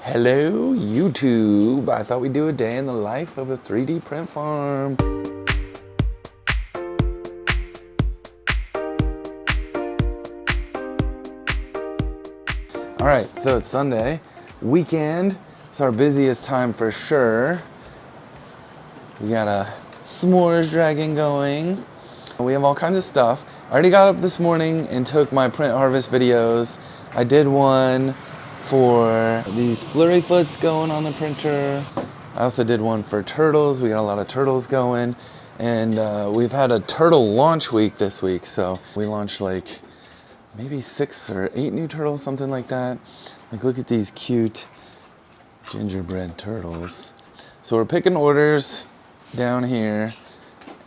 Hello YouTube, I thought we'd do a day in the life of a 3D print farm. Alright, so it's Sunday, weekend, it's our busiest time for sure. We got a s'mores dragon going. We have all kinds of stuff. I already got up this morning and took my print harvest videos. I did one for these Flurryfoots going on the printer. I also did one for turtles. We got a lot of turtles going. And we've had a turtle launch week this week. So we launched like maybe 6 or 8 new turtles, something like that. Like look at these cute gingerbread turtles. So we're picking orders down here.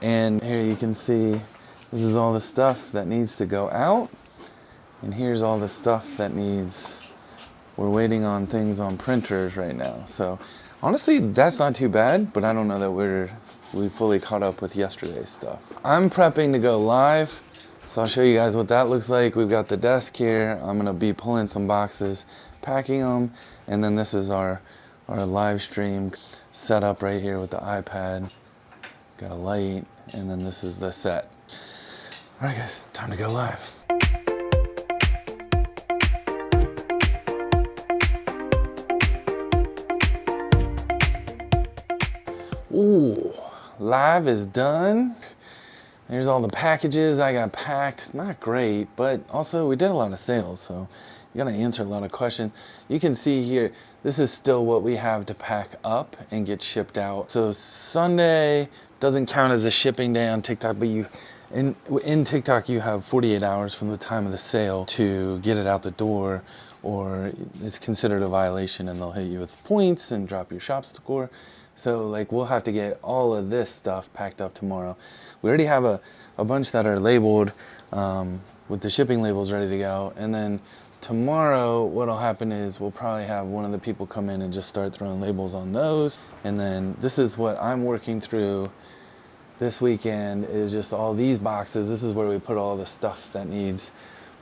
And here you can see this is all the stuff that needs to go out. And here's all the stuff that we're waiting on things on printers right now. So honestly, that's not too bad, but I don't know that we fully caught up with yesterday's stuff. I'm prepping to go live, so I'll show you guys what that looks like. We've got the desk here. I'm gonna be pulling some boxes, packing them, and then this is our live stream setup right here with the iPad. Got a light, and then this is the set. All right guys, time to go live. Ooh, live is done. There's all the packages I got packed. Not great, but also we did a lot of sales, so you gotta answer a lot of questions. You can see here, this is still what we have to pack up and get shipped out. So Sunday doesn't count as a shipping day on TikTok, but in TikTok you have 48 hours from the time of the sale to get it out the door, or it's considered a violation and they'll hit you with points and drop your shop score. So like we'll have to get all of this stuff packed up tomorrow. We already have a bunch that are labeled with the shipping labels ready to go. And then tomorrow what'll happen is we'll probably have one of the people come in and just start throwing labels on those. And then this is what I'm working through this weekend, is just all these boxes. This is where we put all the stuff that needs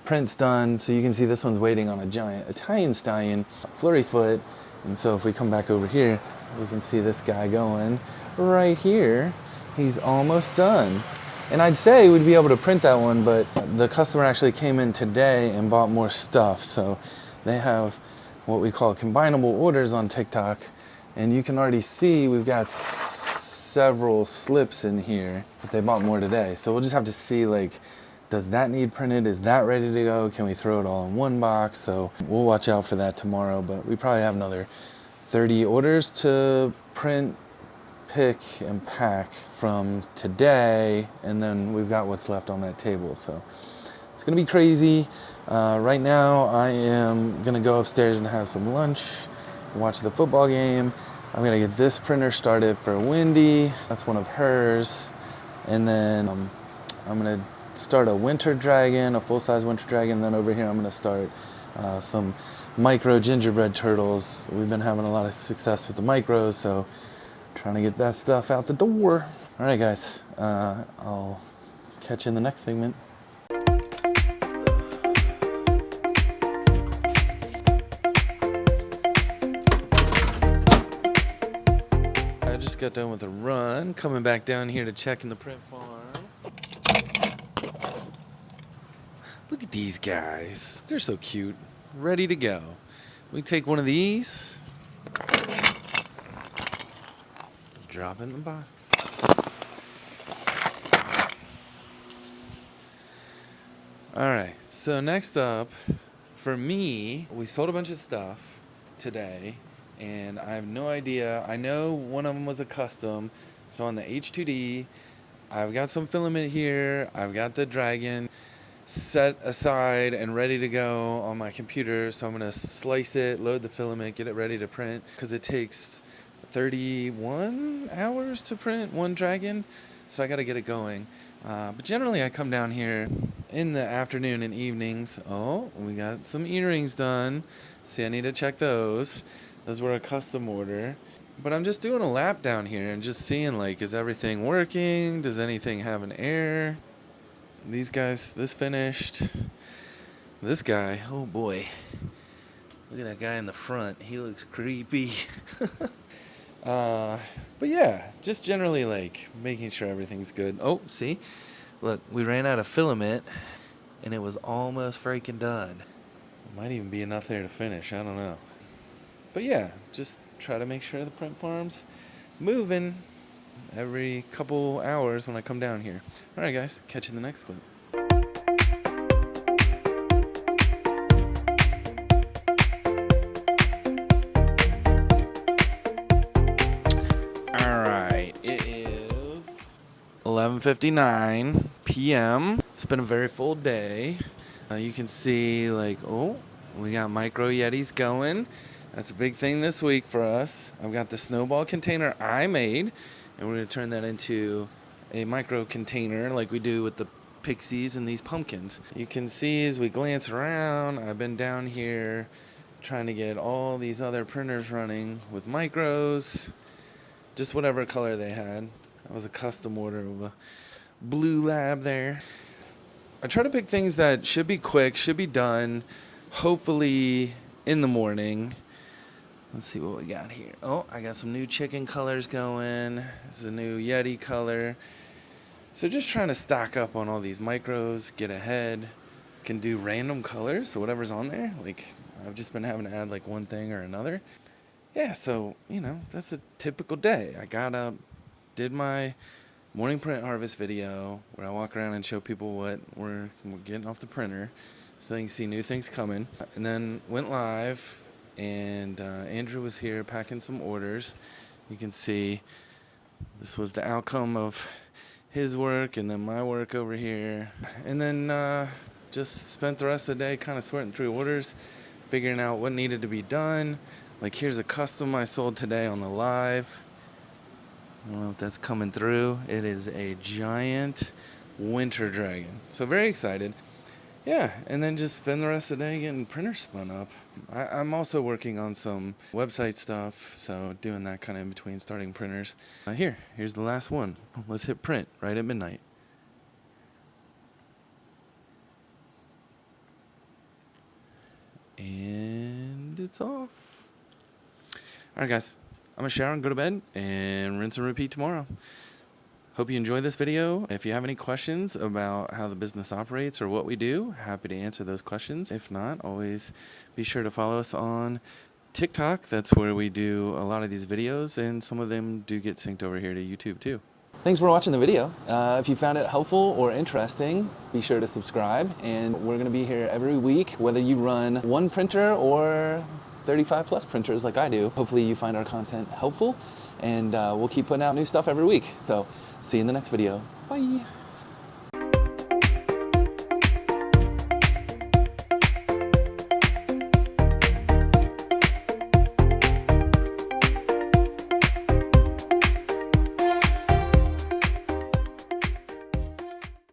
prints done. So you can see this one's waiting on a giant Italian stallion, Flurryfoot. And so if we come back over here, we can see this guy going right here. He's almost done. And I'd say we'd be able to print that one, but the customer actually came in today and bought more stuff. So they have what we call combinable orders on TikTok. And you can already see we've got several slips in here, but they bought more today. So we'll just have to see, like, does that need printed? Is that ready to go? Can we throw it all in one box? So we'll watch out for that tomorrow, but we probably have another 30 orders to print, pick, and pack from today, and then we've got what's left on that table. So it's gonna be crazy. Right now I am gonna go upstairs and have some lunch, watch the football game. I'm gonna get this printer started for Wendy. That's one of hers. And then I'm gonna start a winter dragon, a full-size winter dragon. Then over here I'm gonna start some micro gingerbread turtles. We've been having a lot of success with the micros, so trying to get that stuff out the door. All right guys, I'll catch you in the next segment. I just got done with a run, coming back down here to check in the print farm. Look at these guys, they're so cute. Ready to go. We take one of these, drop it in the box. All right, so next up, for me, we sold a bunch of stuff today, and I have no idea. I know one of them was a custom, so on the H2D, I've got some filament here, I've got the dragon set aside and ready to go on my computer. So I'm gonna slice it, load the filament, get it ready to print, because it takes 31 hours to print one dragon. So I gotta get it going. But generally I come down here in the afternoon and evenings. Oh, we got some earrings done. See, I need to check those. Those were a custom order. But I'm just doing a lap down here and just seeing, like, is everything working? Does anything have an error? These guys, this finished. This guy, oh boy. Look at that guy in the front. He looks creepy. But yeah, just generally like making sure everything's good. Oh, see? Look, we ran out of filament and it was almost freaking done. Might even be enough there to finish. I don't know. But yeah, just try to make sure the print farm's moving every couple hours when I come down here. All right, guys, catch you in the next clip. All right, it is 11:59 p.m. It's been a very full day. You can see, like, oh, we got micro Yetis going. That's a big thing this week for us. I've got the snowball container I made, and we're going to turn that into a micro container like we do with the pixies and these pumpkins. You can see as we glance around, I've been down here trying to get all these other printers running with micros, just whatever color they had. That was a custom order of a blue lab there. I try to pick things that should be quick, should be done, hopefully in the morning. Let's see what we got here. Oh, I got some new chicken colors going. This is a new Yeti color. So just trying to stock up on all these micros, get ahead. Can do random colors, so whatever's on there. Like, I've just been having to add like one thing or another. Yeah, so, you know, that's a typical day. I got up, did my morning print harvest video where I walk around and show people what we're getting off the printer so they can see new things coming. And then went live, and Andrew was here packing some orders. You can see this was the outcome of his work and then my work over here. And then just spent the rest of the day kind of sorting through orders, figuring out what needed to be done. Like, here's a custom I sold today on the live. I don't know if that's coming through. It is a giant winter dragon. So very excited. Yeah, and then just spend the rest of the day getting printers spun up. I'm also working on some website stuff, so doing that kind of in between starting printers. Here's the last one. Let's hit print right at midnight. And it's off. All right, guys. I'm going to shower and go to bed and rinse and repeat tomorrow. Hope you enjoyed this video. If you have any questions about how the business operates or what we do, happy to answer those questions. If not, always be sure to follow us on TikTok. That's where we do a lot of these videos, and some of them do get synced over here to YouTube too. Thanks for watching the video. If you found it helpful or interesting, be sure to subscribe. And we're going to be here every week, whether you run one printer or 35 plus printers like I do. Hopefully you find our content helpful, and we'll keep putting out new stuff every week. So see you in the next video. Bye.